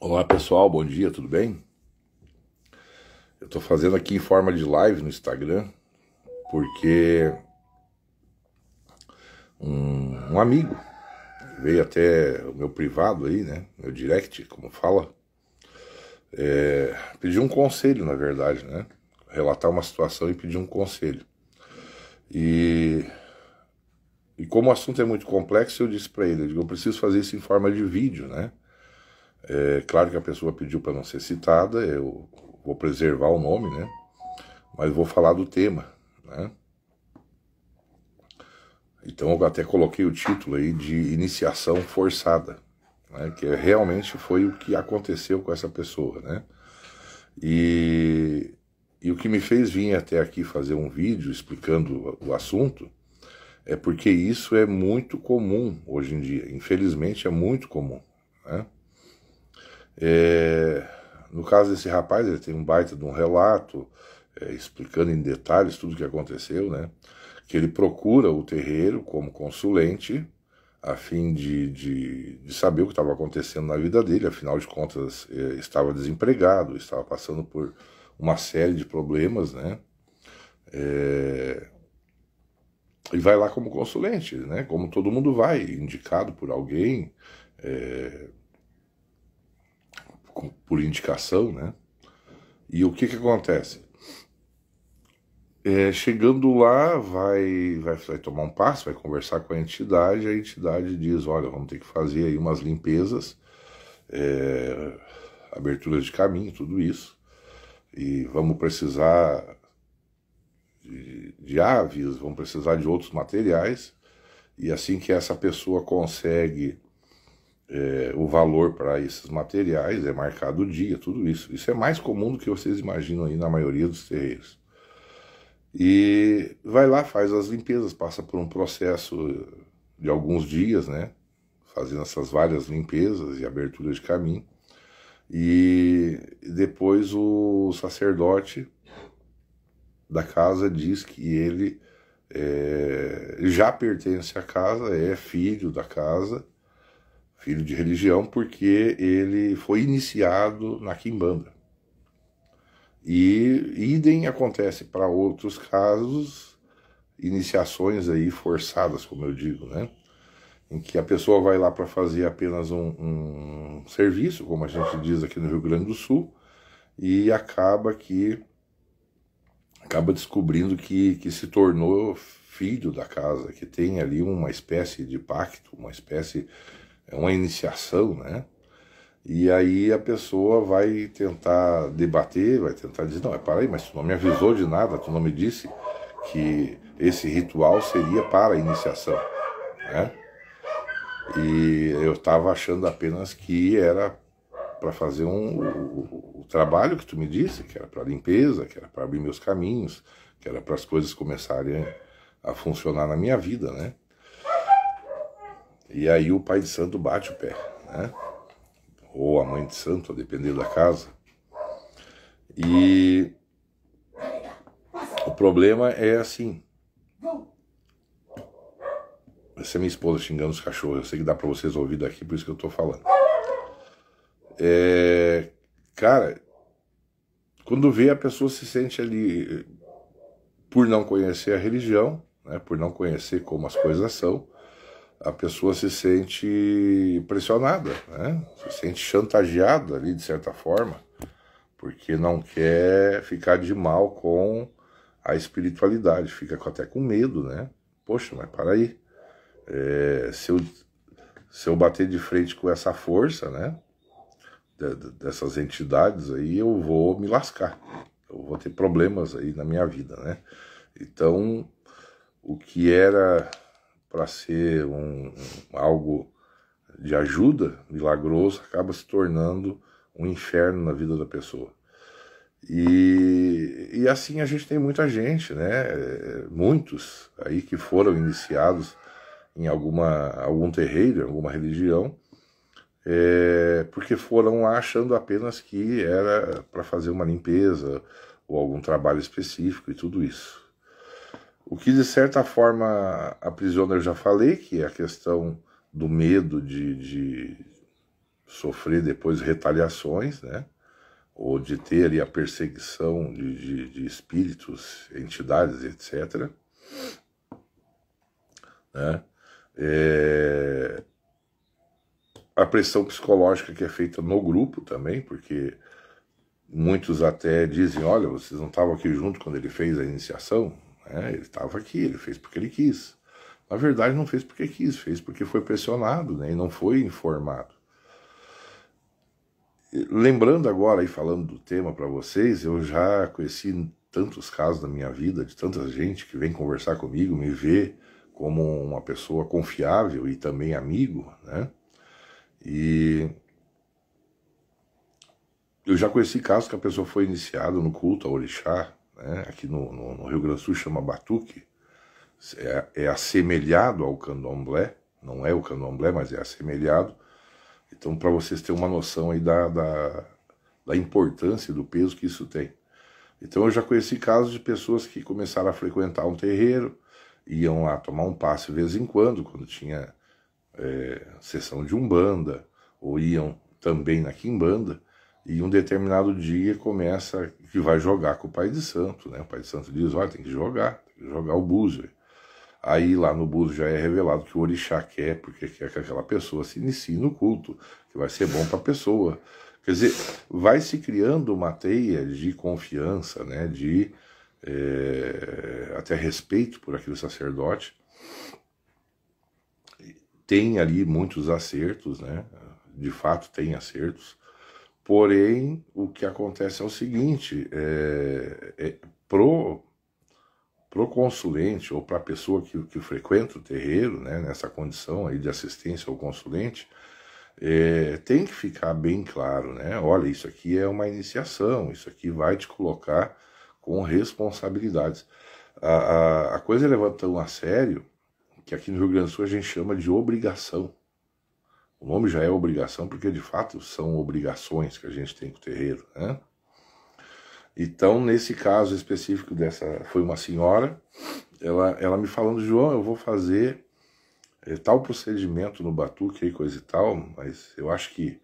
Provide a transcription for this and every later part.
Olá pessoal, bom dia, tudo bem? Eu tô fazendo aqui em forma de live no Instagram porque um amigo veio até o meu privado aí, né? Meu direct, como fala, pediu um conselho, na verdade, né? Relatar uma situação e pedir um conselho. E, e como o assunto é muito complexo, eu disse para ele, eu digo, eu preciso fazer isso em forma de vídeo, né? É claro que a pessoa pediu para não ser citada, eu vou preservar o nome, né? Mas vou falar do tema, né? Então eu até coloquei o título aí de iniciação forçada, né? Que realmente foi o que aconteceu com essa pessoa, né? E o que me fez vir até aqui fazer um vídeo explicando o assunto é porque isso é muito comum hoje em dia, infelizmente é muito comum, né? No caso desse rapaz, ele tem um baita de um relato, explicando em detalhes tudo o que aconteceu, né? Que ele procura o terreiro como consulente, a fim de saber o que estava acontecendo na vida dele, afinal de contas, estava desempregado, estava passando por uma série de problemas, né? E vai lá como consulente, né? Como todo mundo vai, indicado por alguém, por indicação, né? E o que acontece? Chegando lá, vai tomar um passo, vai conversar com a entidade diz, olha, vamos ter que fazer aí umas limpezas, aberturas de caminho, tudo isso, e vamos precisar de aves, vamos precisar de outros materiais, e assim que essa pessoa consegue o valor para esses materiais, é marcado o dia, tudo isso. Isso é mais comum do que vocês imaginam aí na maioria dos terreiros. E vai lá, faz as limpezas, passa por um processo de alguns dias, né? Fazendo essas várias limpezas e abertura de caminho. E depois o sacerdote da casa diz que ele já pertence à casa, é filho da casa, filho de religião, porque ele foi iniciado na quimbanda. E idem acontece para outros casos, iniciações aí forçadas, como eu digo, né? Em que a pessoa vai lá para fazer apenas um serviço, como a gente diz aqui no Rio Grande do Sul, e acaba descobrindo que se tornou filho da casa, que tem ali uma espécie de pacto, uma iniciação, né? E aí a pessoa vai tentar debater, vai tentar dizer, não, para aí, mas tu não me avisou de nada, tu não me disse que esse ritual seria para a iniciação, né? E eu estava achando apenas que era para fazer o trabalho que tu me disse, que era para limpeza, que era para abrir meus caminhos, que era para as coisas começarem a funcionar na minha vida, né? E aí o pai de santo bate o pé, né? Ou a mãe de santo, a depender da casa. E o problema é assim. Essa é minha esposa xingando os cachorros. Eu sei que dá pra vocês ouvir daqui, por isso que eu tô falando. Cara, quando vê, a pessoa se sente ali, por não conhecer a religião, né, por não conhecer como as coisas são, a pessoa se sente pressionada, né, se sente chantageada ali, de certa forma, porque não quer ficar de mal com a espiritualidade, fica até com medo, né? Poxa, mas para aí, se eu bater de frente com essa força, né, dessas entidades aí, eu vou me lascar, eu vou ter problemas aí na minha vida, né? Então, o que era para ser algo de ajuda, milagroso, acaba se tornando um inferno na vida da pessoa. E assim a gente tem muita gente, né? Muitos aí que foram iniciados em algum terreiro, em alguma religião, porque foram lá achando apenas que era para fazer uma limpeza ou algum trabalho específico e tudo isso. O que de certa forma aprisiona, eu já falei, que é a questão do medo de sofrer depois retaliações, né? Ou de ter ali a perseguição de espíritos, entidades, etc. Né? A pressão psicológica que é feita no grupo também, porque muitos até dizem, olha, vocês não estavam aqui junto quando ele fez a iniciação? Ele estava aqui, ele fez porque ele quis. Na verdade não fez porque quis, fez porque foi pressionado, né? E não foi informado. Lembrando agora e falando do tema para vocês, eu já conheci tantos casos na minha vida, de tanta gente que vem conversar comigo, me vê como uma pessoa confiável e também amigo, né? E eu já conheci casos que a pessoa foi iniciada no culto ao orixá, né? Aqui no Rio Grande do Sul chama batuque, é assemelhado ao candomblé, não é o candomblé, mas é assemelhado. Então, para vocês terem uma noção aí da importância e do peso que isso tem. Então, eu já conheci casos de pessoas que começaram a frequentar um terreiro, iam lá tomar um passe de vez em quando tinha sessão de umbanda, ou iam também na quimbanda, e um determinado dia começa que vai jogar com o pai de santo, né? O pai de santo diz, olha, tem que jogar o búzio. Aí lá no búzio já é revelado que o orixá quer, porque quer que aquela pessoa se inicie no culto, que vai ser bom para a pessoa. Quer dizer, vai se criando uma teia de confiança, né, de até respeito por aquele sacerdote. Tem ali muitos acertos, né, de fato tem acertos, porém o que acontece é o seguinte, pro consulente ou para a pessoa que frequenta o terreiro, né, nessa condição aí de assistência ao consulente, tem que ficar bem claro, né? Olha, isso aqui é uma iniciação, isso aqui vai te colocar com responsabilidades. A coisa é levada tão a sério que aqui no Rio Grande do Sul a gente chama de obrigação. O nome já é obrigação porque de fato são obrigações que a gente tem com o terreiro, né? Então, nesse caso específico foi uma senhora, ela me falando, João, eu vou fazer tal procedimento no batuque e coisa e tal, mas eu acho que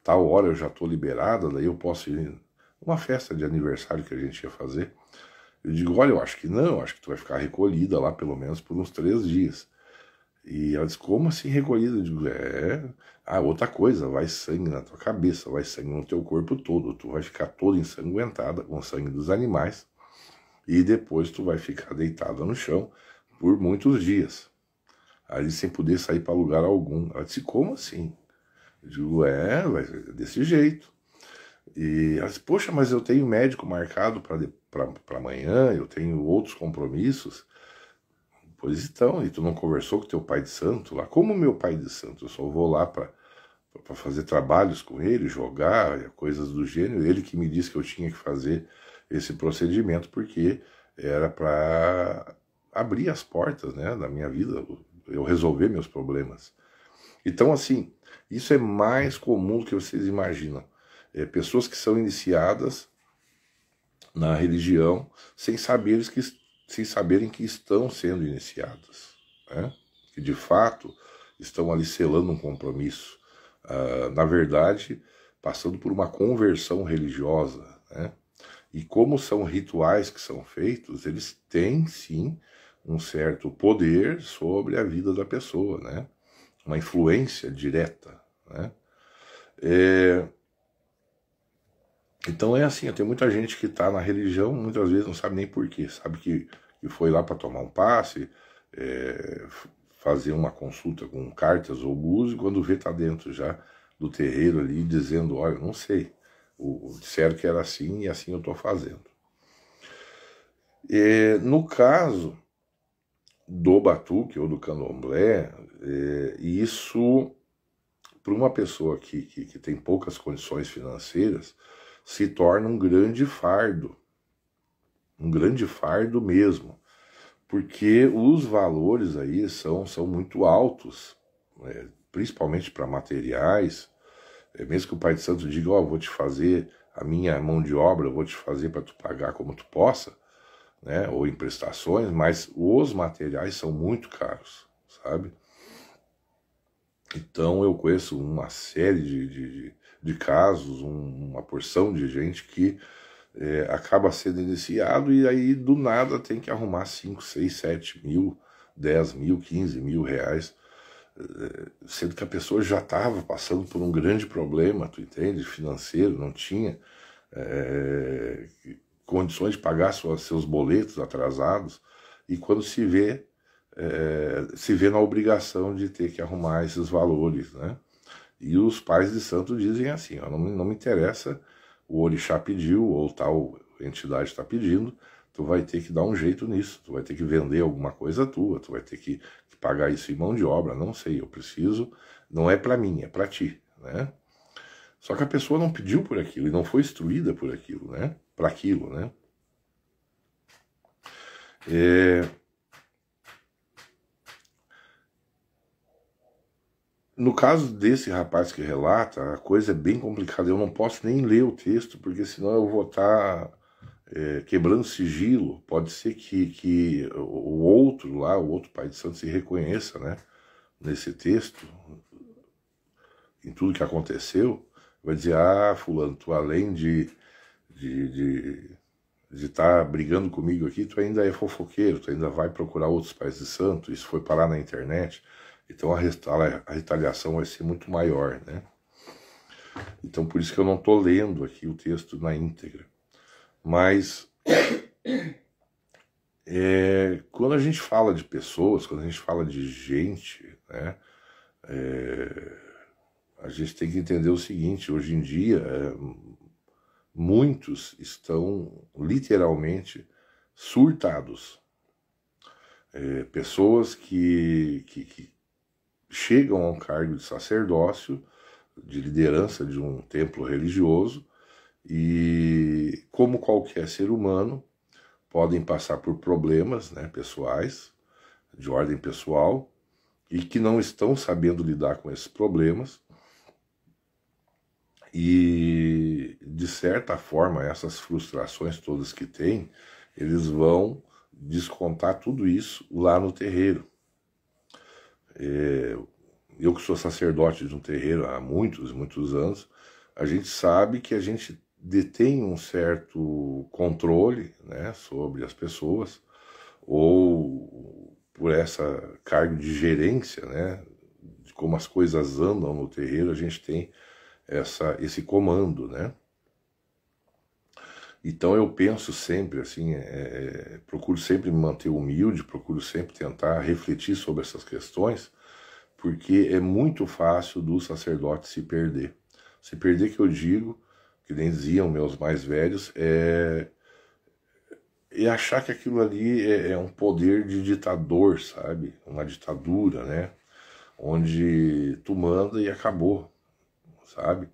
tal hora eu já estou liberada, daí eu posso ir numa festa de aniversário que a gente ia fazer. Eu digo, olha, eu acho que não, acho que tu vai ficar recolhida lá pelo menos por uns 3 dias. E ela disse, como assim recolhida? Eu digo, outra coisa, vai sangue na tua cabeça, vai sangue no teu corpo todo, tu vai ficar toda ensanguentada com o sangue dos animais, e depois tu vai ficar deitada no chão por muitos dias, ali sem poder sair para lugar algum. Ela disse, como assim? Eu digo, vai ser desse jeito. E ela disse, poxa, mas eu tenho médico marcado para amanhã, eu tenho outros compromissos. Pois então, e tu não conversou com teu pai de santo lá? Como meu pai de santo? Eu só vou lá para fazer trabalhos com ele, jogar, coisas do gênero. Ele que me disse que eu tinha que fazer esse procedimento porque era para abrir as portas, né, da minha vida, eu resolver meus problemas. Então, assim, isso é mais comum do que vocês imaginam. Pessoas que são iniciadas na religião sem saberem que estão sendo iniciadas, né? Que de fato estão ali selando um compromisso, na verdade, passando por uma conversão religiosa, né? E como são rituais que são feitos, eles têm sim um certo poder sobre a vida da pessoa, né? Uma influência direta, né? Então é assim, tem muita gente que está na religião, muitas vezes não sabe nem porquê, sabe que foi lá para tomar um passe, fazer uma consulta com cartas ou búzio, quando vê tá dentro já do terreiro ali, dizendo, olha, não sei, disseram que era assim e assim eu estou fazendo. No caso do batuque ou do candomblé, isso, para uma pessoa que tem poucas condições financeiras, se torna um grande fardo mesmo, porque os valores aí são muito altos, principalmente para materiais, mesmo que o pai de santo diga, eu vou te fazer a minha mão de obra, eu vou te fazer para tu pagar como tu possa, né, ou em prestações, mas os materiais são muito caros, sabe? Então eu conheço uma série de casos, uma porção de gente que acaba sendo iniciado e aí do nada tem que arrumar 5, 6, 7 mil, 10 mil, 15 mil reais, sendo que a pessoa já estava passando por um grande problema, tu entende, financeiro, não tinha condições de pagar seus boletos atrasados, e quando se vê na obrigação de ter que arrumar esses valores, né? E os pais de santo dizem assim, ó, não me interessa, o orixá pediu, ou tal entidade está pedindo, tu vai ter que dar um jeito nisso, tu vai ter que vender alguma coisa tua, tu vai ter que pagar isso em mão de obra, não sei, eu preciso, não é para mim, é para ti, né? Só que a pessoa não pediu por aquilo, e não foi instruída por aquilo, né? Para aquilo, né? No caso desse rapaz que relata, a coisa é bem complicada. Eu não posso nem ler o texto, porque senão eu vou estar quebrando sigilo. Pode ser que o outro lá, o outro pai de santo, se reconheça, né, nesse texto, em tudo que aconteceu. Vai dizer, ah, fulano, tu além de estar brigando comigo aqui, tu ainda é fofoqueiro, tu ainda vai procurar outros pais de santo, isso foi parar na internet. Então a retaliação vai ser muito maior, né? Então por isso que eu não estou lendo aqui o texto na íntegra. Mas quando a gente fala de pessoas, quando a gente fala de gente, né? A gente tem que entender o seguinte, hoje em dia muitos estão literalmente surtados. Pessoas que chegam a um cargo de sacerdócio, de liderança de um templo religioso, e como qualquer ser humano, podem passar por problemas, né, pessoais, de ordem pessoal, e que não estão sabendo lidar com esses problemas, e de certa forma essas frustrações todas que têm, eles vão descontar tudo isso lá no terreiro. Eu que sou sacerdote de um terreiro há muitos anos, a gente sabe que a gente detém um certo controle, né, sobre as pessoas, ou por essa carga de gerência, né, de como as coisas andam no terreiro, a gente tem esse comando, né. Então eu penso sempre assim, procuro sempre me manter humilde, procuro sempre tentar refletir sobre essas questões, porque é muito fácil do sacerdote se perder. Se perder, que eu digo, que nem diziam meus mais velhos, achar que aquilo ali é um poder de ditador, sabe? Uma ditadura, né? Onde tu manda e acabou, sabe?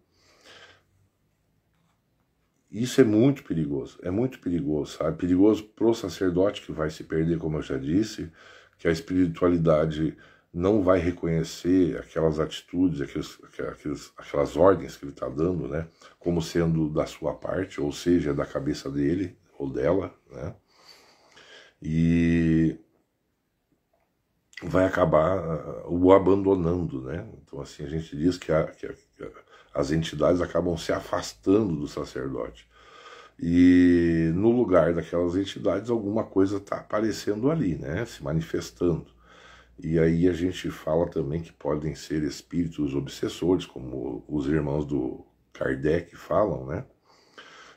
Isso é muito perigoso, sabe? Perigoso pro sacerdote que vai se perder, como eu já disse, que a espiritualidade não vai reconhecer aquelas atitudes, aquelas ordens que ele está dando, né, como sendo da sua parte, ou seja, da cabeça dele ou dela, né, e vai acabar o abandonando, né. Então assim, a gente diz que as entidades acabam se afastando do sacerdote. E no lugar daquelas entidades, alguma coisa está aparecendo ali, né, se manifestando. E aí a gente fala também que podem ser espíritos obsessores, como os irmãos do Kardec falam, né?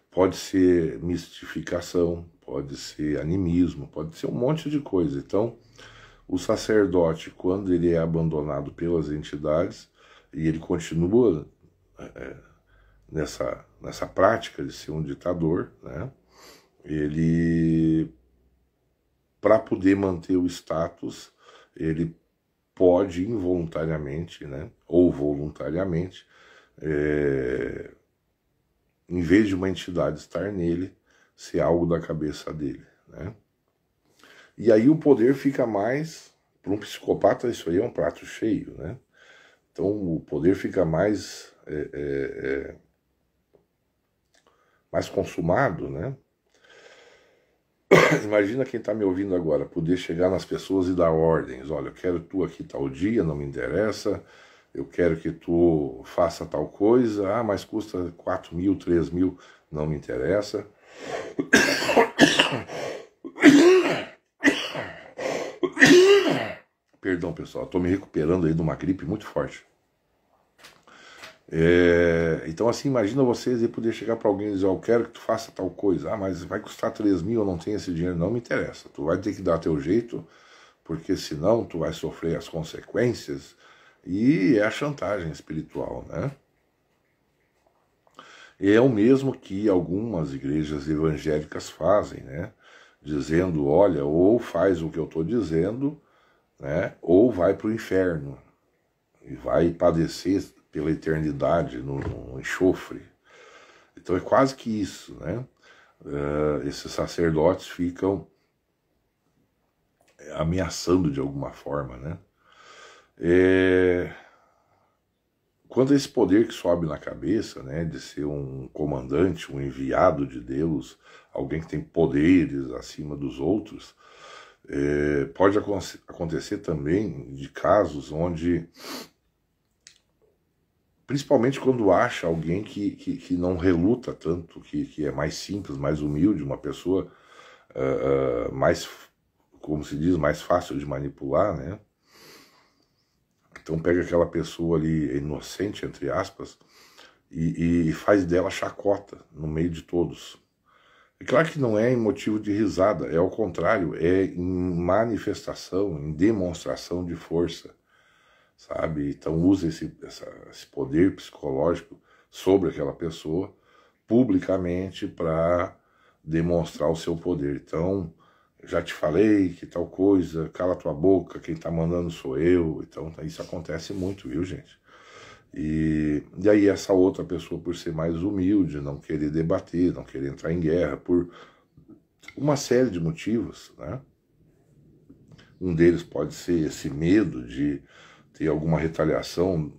Pode ser mistificação, pode ser animismo, pode ser um monte de coisa. Então, o sacerdote, quando ele é abandonado pelas entidades, e ele continua nessa prática de ser um ditador, né? Ele, para poder manter o status, ele pode involuntariamente, né, ou voluntariamente, em vez de uma entidade estar nele, ser algo da cabeça dele, né? E aí o poder fica mais, para um psicopata isso aí é um prato cheio, né? Então o poder fica mais mais consumado, né? Imagina quem está me ouvindo agora, poder chegar nas pessoas e dar ordens. Olha, eu quero tu aqui tal dia, não me interessa, eu quero que tu faça tal coisa, ah, mas custa 4 mil, 3 mil, não me interessa. Perdão, pessoal, estou me recuperando aí de uma gripe muito forte. Então assim, imagina vocês aí poder chegar para alguém e dizer, eu quero que tu faça tal coisa, ah, mas vai custar 3 mil, eu não tenho esse dinheiro, não me interessa, tu vai ter que dar teu jeito, porque senão tu vai sofrer as consequências, e é a chantagem espiritual, né? E é o mesmo que algumas igrejas evangélicas fazem, né? Dizendo, olha, ou faz o que eu estou dizendo, né? Ou vai para o inferno, e vai padecer pela eternidade no enxofre. Então é quase que isso, né? Esses sacerdotes ficam ameaçando de alguma forma, né? Quanto a esse poder que sobe na cabeça, né, de ser um comandante, um enviado de Deus, alguém que tem poderes acima dos outros, pode acontecer também de casos onde, principalmente quando acha alguém que não reluta tanto, que é mais simples, mais humilde, uma pessoa mais, como se diz, mais fácil de manipular, né? Então pega aquela pessoa ali inocente, entre aspas, e faz dela chacota no meio de todos. É claro que não é em motivo de risada, é ao contrário, é em manifestação, em demonstração de força, sabe? Então usa esse poder psicológico sobre aquela pessoa publicamente para demonstrar o seu poder. Então, já te falei que tal coisa, cala tua boca, quem tá mandando sou eu. Então isso acontece muito, viu, gente? E aí essa outra pessoa, por ser mais humilde, não querer debater, não querer entrar em guerra, por uma série de motivos, né? Um deles pode ser esse medo de ter alguma retaliação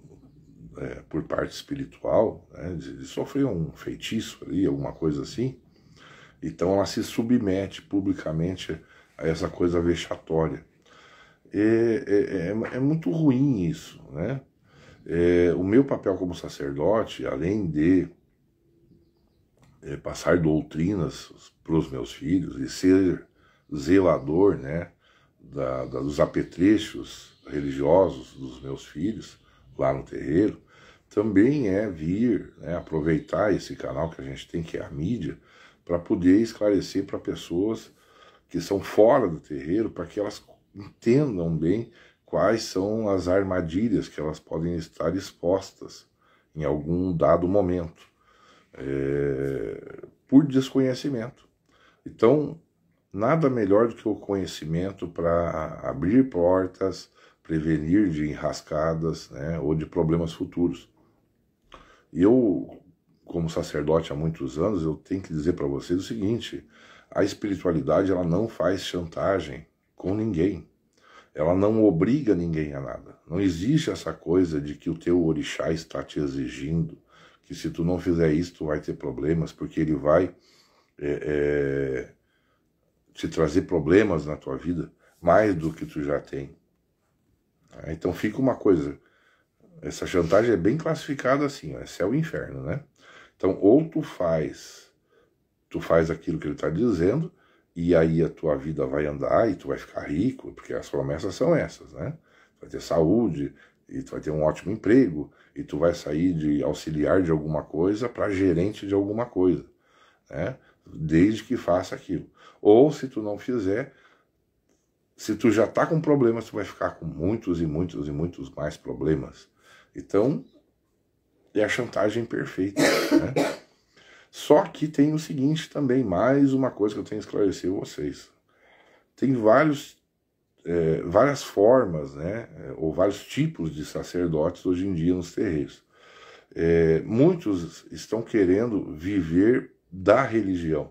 por parte espiritual, né? De sofrer um feitiço ali, alguma coisa assim. Então ela se submete publicamente a essa coisa vexatória. É muito ruim isso, né? O meu papel como sacerdote, além de passar doutrinas para os meus filhos e ser zelador, né, dos apetrechos religiosos dos meus filhos lá no terreiro, também é vir, né, aproveitar esse canal que a gente tem, que é a mídia, para poder esclarecer para pessoas que são fora do terreiro, para que elas entendam bem quais são as armadilhas que elas podem estar expostas em algum dado momento, por desconhecimento. Então, nada melhor do que o conhecimento para abrir portas, prevenir de enrascadas, né, ou de problemas futuros. E eu, como sacerdote há muitos anos, eu tenho que dizer para vocês o seguinte: a espiritualidade, ela não faz chantagem com ninguém. Ela não obriga ninguém a nada. Não existe essa coisa de que o teu orixá está te exigindo, que se tu não fizer isso, tu vai ter problemas, porque ele vai te trazer problemas na tua vida, mais do que tu já tem. Então fica uma coisa, essa chantagem é bem classificada assim, ó, é céu e inferno, né? Então, ou tu faz aquilo que ele está dizendo, e aí a tua vida vai andar e tu vai ficar rico, porque as promessas são essas, né? Tu vai ter saúde, e tu vai ter um ótimo emprego, e tu vai sair de auxiliar de alguma coisa para gerente de alguma coisa, né? Desde que faça aquilo. Ou se tu não fizer, se tu já está com problemas, tu vai ficar com muitos e muitos e muitos mais problemas. Então, é a chantagem perfeita, né? Só que tem o seguinte também, mais uma coisa que eu tenho que esclarecer a vocês. Tem várias formas, né, ou vários tipos de sacerdotes hoje em dia nos terreiros. Muitos estão querendo viver da religião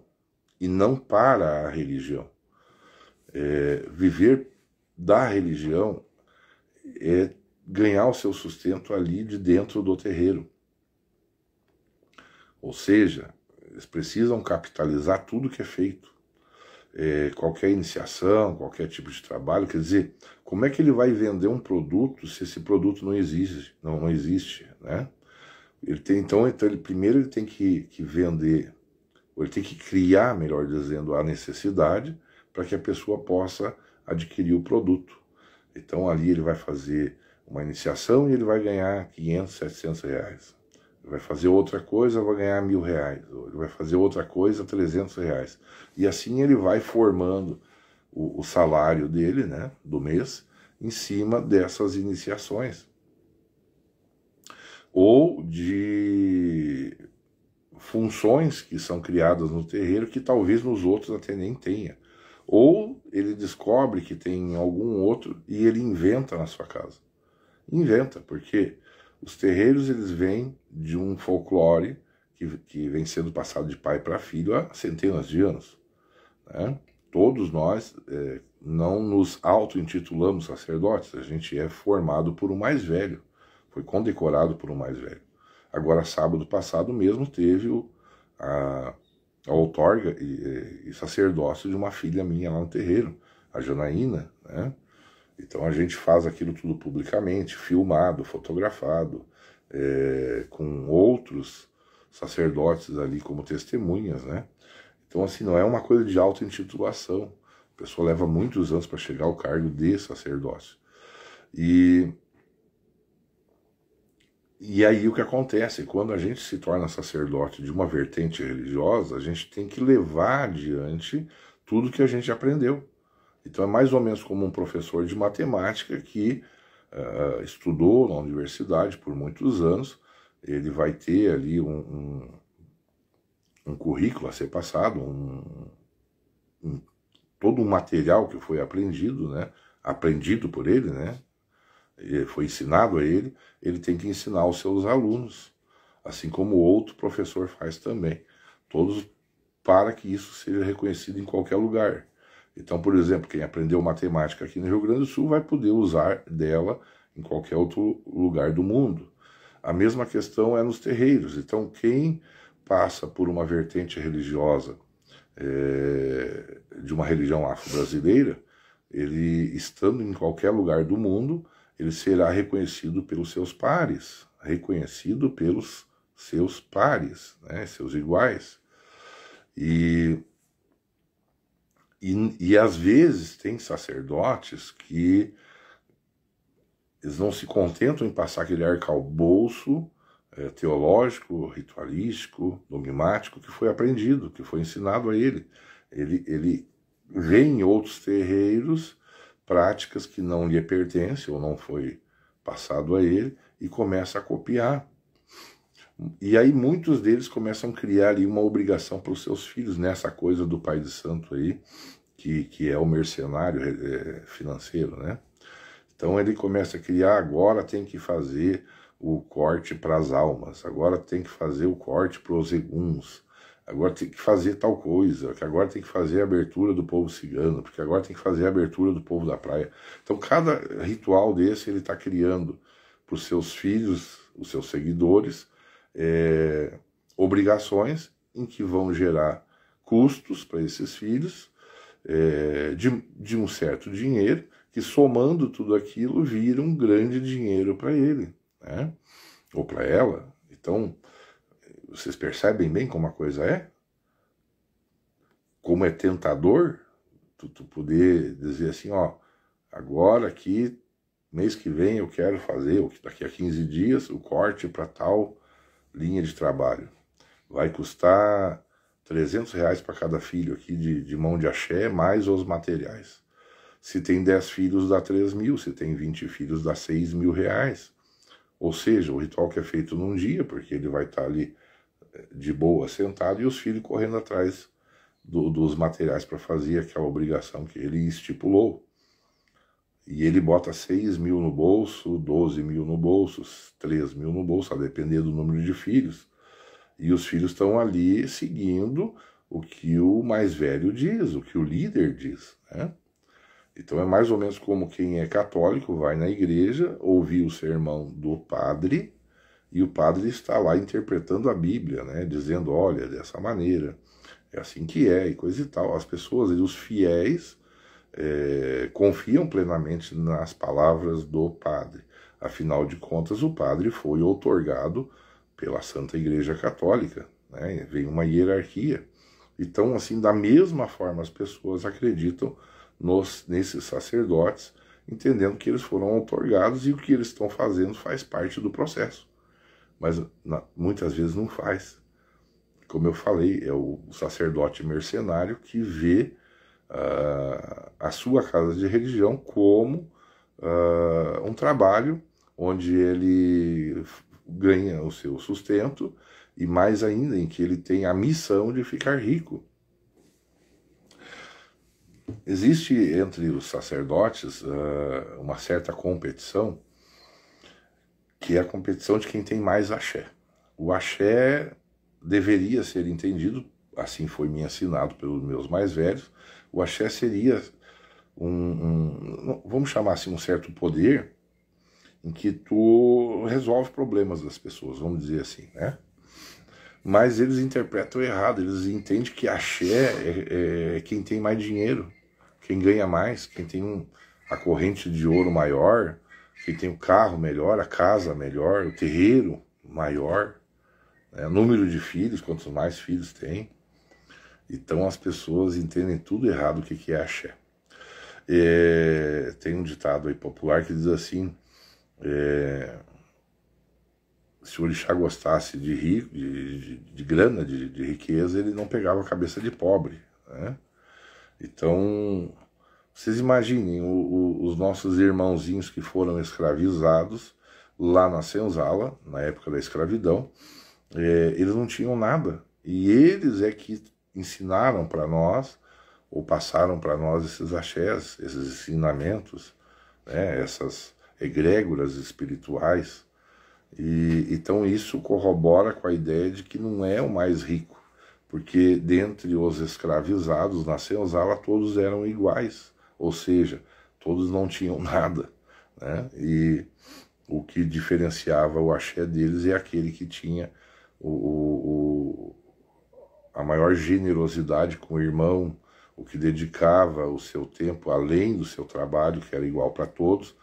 e não para a religião. Viver da religião é ganhar o seu sustento ali de dentro do terreiro. Ou seja, eles precisam capitalizar tudo que é feito. qualquer iniciação, qualquer tipo de trabalho. Quer dizer, como é que ele vai vender um produto se esse produto não existe, não existe, né? Então primeiro ele tem que vender, ou ele tem que criar, melhor dizendo, a necessidade para que a pessoa possa adquirir o produto. Então ali ele vai fazer uma iniciação e ele vai ganhar 500, 700 reais. Ele vai fazer outra coisa, vai ganhar 1.000 reais. Ele vai fazer outra coisa, 300 reais. E assim ele vai formando o salário dele, né, do mês, em cima dessas iniciações. Ou de funções que são criadas no terreiro que talvez nos outros até nem tenha. Ou ele descobre que tem algum outro e ele inventa na sua casa. Inventa, porque os terreiros eles vêm de um folclore que vem sendo passado de pai para filho há centenas de anos, né? Todos nós não nos auto-intitulamos sacerdotes, a gente é formado por um mais velho, foi condecorado por um mais velho. Agora, sábado passado mesmo, teve a outorga e sacerdócio de uma filha minha lá no terreiro, a Janaína, né? Então a gente faz aquilo tudo publicamente, filmado, fotografado, com outros sacerdotes ali como testemunhas, né? Então assim, não é uma coisa de auto-intitulação. A pessoa leva muitos anos para chegar ao cargo de sacerdócio. E aí o que acontece? Quando a gente se torna sacerdote de uma vertente religiosa, a gente tem que levar adiante tudo que a gente aprendeu. Então é mais ou menos como um professor de matemática que estudou na universidade por muitos anos, ele vai ter ali um currículo a ser passado, todo um material que foi aprendido, né? Aprendido por ele, né? Foi ensinado a ele, ele tem que ensinar aos seus alunos, assim como outro professor faz também, todos para que isso seja reconhecido em qualquer lugar. Então, por exemplo, quem aprendeu matemática aqui no Rio Grande do Sul vai poder usar dela em qualquer outro lugar do mundo. A mesma questão é nos terreiros. Então, quem passa por uma vertente religiosa de uma religião afro-brasileira, ele, estando em qualquer lugar do mundo, ele será reconhecido pelos seus pares, né, seus iguais. E às vezes tem sacerdotes que eles não se contentam em passar aquele arcabouço teológico, ritualístico, dogmático que foi aprendido, que foi ensinado a ele. Ele vê em outros terreiros práticas que não lhe pertencem ou não foi passado a ele e começa a copiar. E aí muitos deles começam a criar ali uma obrigação para os seus filhos, nessa coisa do pai de santo aí, que é o mercenário financeiro, né? Então ele começa a criar, agora tem que fazer o corte para as almas, agora tem que fazer o corte para os eguns, agora tem que fazer tal coisa, que agora tem que fazer a abertura do povo cigano, porque agora tem que fazer a abertura do povo da praia. Então cada ritual desse ele está criando para os seus filhos, os seus seguidores, obrigações em que vão gerar custos para esses filhos, de um certo dinheiro, que somando tudo aquilo vira um grande dinheiro para ele, né? Ou para ela. Então, vocês percebem bem como a coisa é? Como é tentador tu poder dizer assim, ó, agora aqui, mês que vem eu quero fazer, ou daqui a 15 dias, o corte para tal linha de trabalho. Vai custar 300 reais para cada filho aqui de mão de axé, mais os materiais. Se tem 10 filhos, dá 3.000. Se tem 20 filhos, dá 6.000 reais. Ou seja, o ritual que é feito num dia, porque ele vai estar ali de boa, sentado, e os filhos correndo atrás dos materiais para fazer aquela obrigação que ele estipulou. E ele bota 6.000 no bolso, 12.000 no bolso, 3.000 no bolso, a depender do número de filhos. E os filhos estão ali seguindo o que o mais velho diz, o que o líder diz, né? Então é mais ou menos como quem é católico vai na igreja ouvir o sermão do padre, e o padre está lá interpretando a Bíblia, né? Dizendo, olha, dessa maneira, é assim que é, e coisa e tal. As pessoas, os fiéis, confiam plenamente nas palavras do padre. Afinal de contas, o padre foi outorgado pela Santa Igreja Católica, né? Vem uma hierarquia. Então, assim, da mesma forma, as pessoas acreditam nesses sacerdotes, entendendo que eles foram outorgados e o que eles estão fazendo faz parte do processo. Mas muitas vezes não faz. Como eu falei, é o sacerdote mercenário que vê a sua casa de religião como um trabalho onde ele ganha o seu sustento e mais ainda em que ele tem a missão de ficar rico. Existe entre os sacerdotes uma certa competição, que é a competição de quem tem mais axé. O axé deveria ser entendido, assim foi me ensinado pelos meus mais velhos, o axé seria vamos chamar assim, um certo poder em que tu resolve problemas das pessoas, vamos dizer assim, né? Mas eles interpretam errado, eles entendem que axé é quem tem mais dinheiro, quem ganha mais, quem tem a corrente de ouro maior, quem tem o carro melhor, a casa melhor, o terreiro maior, né? O número de filhos, quantos mais filhos tem. Então as pessoas entendem tudo errado o que é axé. Tem um ditado aí popular que diz assim, se o orixá gostasse de rico, de grana, de riqueza, ele não pegava a cabeça de pobre, né? Então, vocês imaginem os nossos irmãozinhos que foram escravizados lá na senzala, na época da escravidão, eles não tinham nada. E eles é que ensinaram para nós, ou passaram para nós esses axés, esses ensinamentos, né, essas egrégoras espirituais. Então isso corrobora com a ideia de que não é o mais rico, porque dentre os escravizados na senzala todos eram iguais, ou seja, todos não tinham nada, né? E o que diferenciava o axé deles é aquele que tinha a maior generosidade com o irmão, o que dedicava o seu tempo além do seu trabalho, que era igual para todos,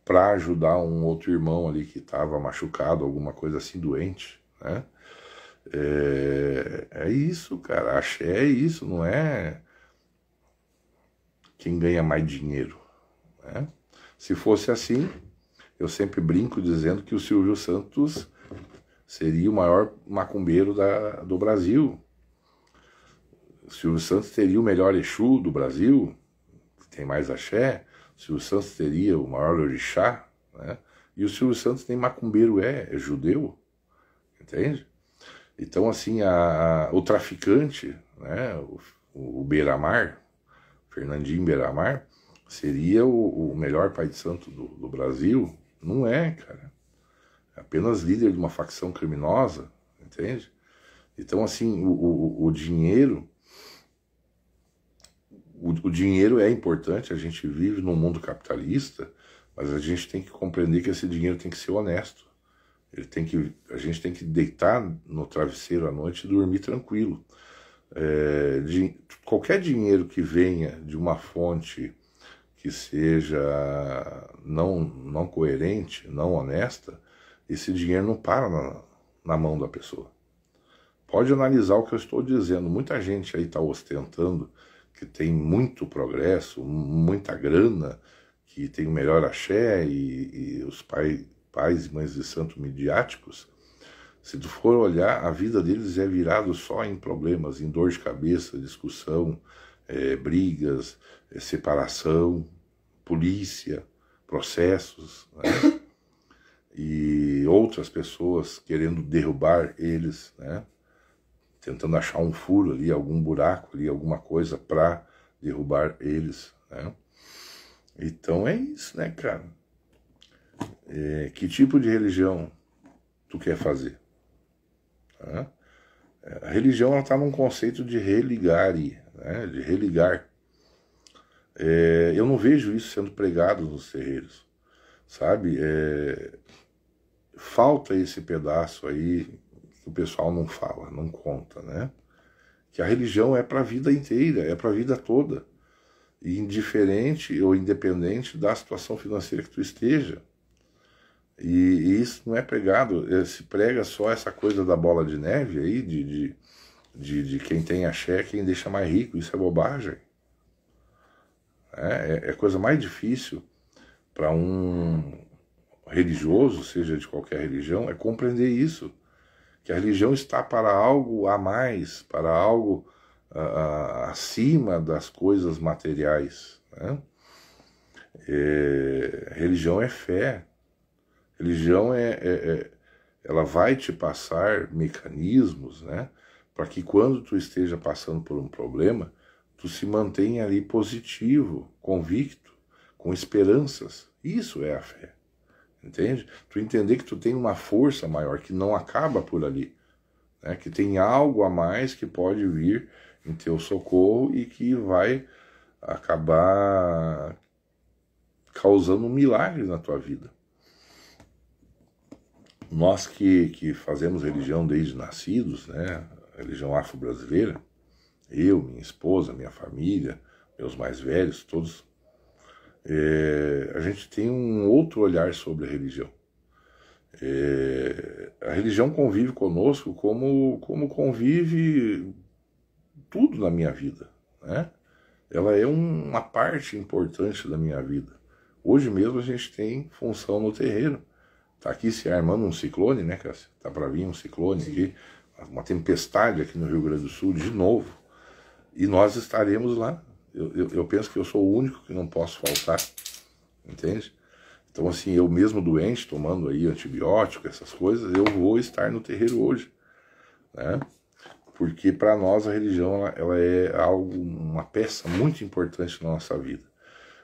para ajudar um outro irmão ali que estava machucado, alguma coisa assim, doente, né? É isso, cara. Axé é isso, não é quem ganha mais dinheiro, né? Se fosse assim, eu sempre brinco dizendo que o Silvio Santos seria o maior macumbeiro do Brasil. O Silvio Santos teria o melhor Exu do Brasil, que tem mais axé. O Silvio Santos teria o maior orixá, né? E o Silvio Santos nem macumbeiro é judeu, entende? Então, assim, o traficante, né, o Beiramar, Fernandinho Beiramar, seria o melhor pai de santo do Brasil? Não é, cara. É apenas líder de uma facção criminosa, entende? Então, assim, o dinheiro... O dinheiro é importante, a gente vive num mundo capitalista, mas a gente tem que compreender que esse dinheiro tem que ser honesto. A gente tem que deitar no travesseiro à noite e dormir tranquilo. Qualquer dinheiro que venha de uma fonte que seja não coerente, não honesta, esse dinheiro não para na mão da pessoa. Pode analisar o que eu estou dizendo. Muita gente aí está ostentando que tem muito progresso, muita grana, que tem o melhor axé e os pais e mães de santo midiáticos. Se tu for olhar, a vida deles é virado só em problemas, em dor de cabeça, discussão, brigas, separação, polícia, processos, né? E outras pessoas querendo derrubar eles, né? Tentando achar um furo ali, algum buraco ali, alguma coisa para derrubar eles, né? Então é isso, né, cara? Que tipo de religião tu quer fazer? Né? A religião está num conceito de religare, né? De religar. Eu não vejo isso sendo pregado nos terreiros, sabe? Falta esse pedaço aí que o pessoal não fala, não conta, né? que a religião é para a vida inteira, é para a vida toda, e indiferente ou independente da situação financeira que tu esteja. E isso não é pregado, se prega só essa coisa da bola de neve aí, de quem tem axé, quem deixa mais rico. Isso é bobagem. É coisa mais difícil para um religioso, seja de qualquer religião, é compreender isso, que a religião está para algo a mais, para algo acima das coisas materiais, né? Religião é fé. Religião ela vai te passar mecanismos, né, para que quando tu esteja passando por um problema, tu se mantenha ali positivo, convicto, com esperanças. Isso é a fé, entende? Tu entender que tu tem uma força maior, que não acaba por ali, né, que tem algo a mais que pode vir em teu socorro e que vai acabar causando um milagre na tua vida. Nós que fazemos religião desde nascidos, né, religião afro-brasileira, eu, minha esposa, minha família, meus mais velhos, todos, a gente tem um outro olhar sobre a religião. A religião convive conosco como convive tudo na minha vida, né? Ela é uma parte importante da minha vida. Hoje mesmo a gente tem função no terreiro. Tá aqui se armando um ciclone, né, Cássio? Tá para vir um ciclone aqui, uma tempestade aqui no Rio Grande do Sul de novo. E nós estaremos lá. Eu penso que eu sou o único que não posso faltar, entende? Então, assim, eu mesmo doente, tomando aí antibiótico, essas coisas, eu vou estar no terreiro hoje, né? Porque para nós a religião ela é algo, uma peça muito importante na nossa vida.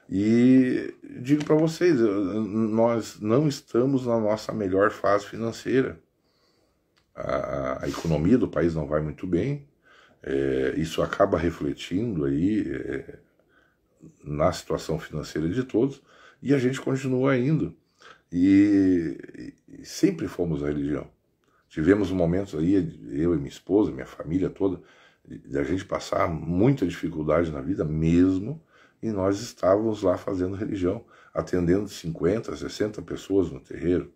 E digo para vocês, nós não estamos na nossa melhor fase financeira. A economia do país não vai muito bem, isso acaba refletindo aí na situação financeira de todos, e a gente continua indo. E sempre fomos a religião. Tivemos momentos aí, eu e minha esposa, minha família toda, de a gente passar muita dificuldade na vida mesmo, e nós estávamos lá fazendo religião, atendendo 50, 60 pessoas no terreiro,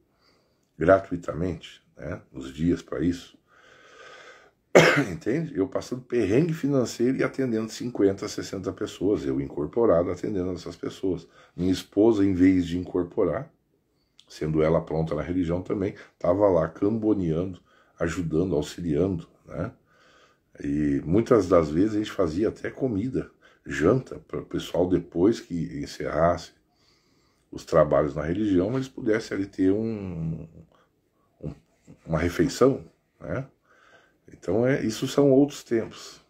gratuitamente, né, nos dias para isso. Entende? Eu passando perrengue financeiro e atendendo 50, 60 pessoas, eu incorporado atendendo essas pessoas. Minha esposa, em vez de incorporar, sendo ela pronta na religião também, estava lá camboneando, ajudando, auxiliando, né? E muitas das vezes a gente fazia até comida, janta, para o pessoal depois que encerrasse os trabalhos na religião, eles pudessem ali ter uma refeição, né? Então isso são outros tempos.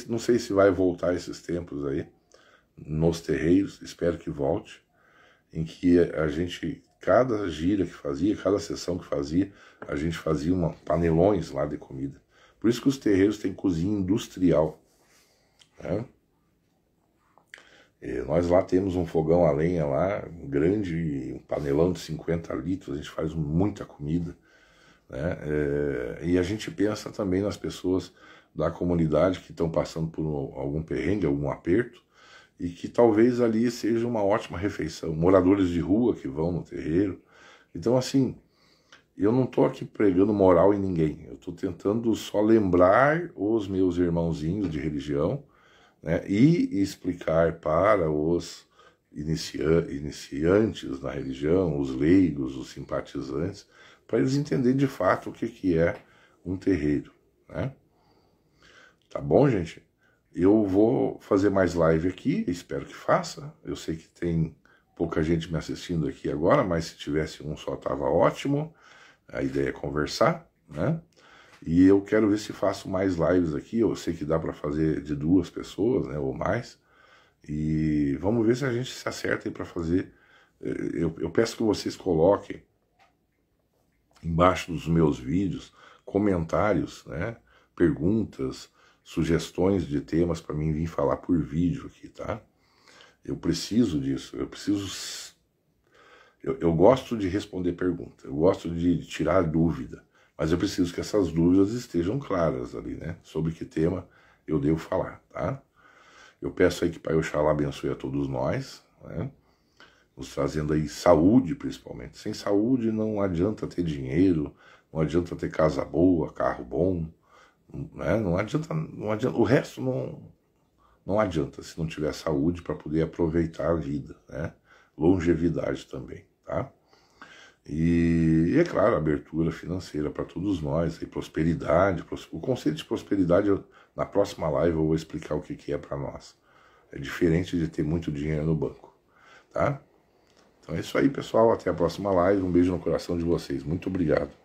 Não sei se vai voltar esses tempos aí, nos terreiros, espero que volte, em que a gente, cada gira que fazia, cada sessão que fazia, a gente fazia panelões lá de comida. Por isso que os terreiros têm cozinha industrial, né? Nós lá temos um fogão a lenha lá, grande, um panelão de 50 litros, a gente faz muita comida, né? E a gente pensa também nas pessoas da comunidade que estão passando por algum perrengue, algum aperto, e que talvez ali seja uma ótima refeição. Moradores de rua que vão no terreiro. Então, assim, eu não estou aqui pregando moral em ninguém, eu estou tentando só lembrar os meus irmãozinhos de religião, né, e explicar para os iniciantes na religião, os leigos, os simpatizantes, para eles entenderem de fato o que é um terreiro, né? Tá bom, gente? Eu vou fazer mais live aqui, espero que faça. Eu sei que tem pouca gente me assistindo aqui agora, mas se tivesse um só tava ótimo. A ideia é conversar, né? E eu quero ver se faço mais lives aqui. Eu sei que dá para fazer de 2 pessoas, né, ou mais. E vamos ver se a gente se acerta aí para fazer. Eu peço que vocês coloquem embaixo dos meus vídeos comentários, né, perguntas, sugestões de temas para mim vir falar por vídeo aqui, tá? Eu preciso disso, eu gosto de responder perguntas, eu gosto de tirar dúvida, Mas eu preciso que essas dúvidas estejam claras ali, né? Sobre que tema eu devo falar, tá? Eu peço aí que Pai Oxalá abençoe a todos nós, né? Nos trazendo aí saúde, principalmente. Sem saúde não adianta ter dinheiro, não adianta ter casa boa, carro bom, né? Não adianta, o resto não adianta se não tiver saúde para poder aproveitar a vida, né? Longevidade também, tá? E é claro, abertura financeira para todos nós, e prosperidade. O conceito de prosperidade, na próxima live eu vou explicar o que é para nós. É diferente de ter muito dinheiro no banco, tá? Então é isso aí, pessoal. Até a próxima live. Um beijo no coração de vocês. Muito obrigado.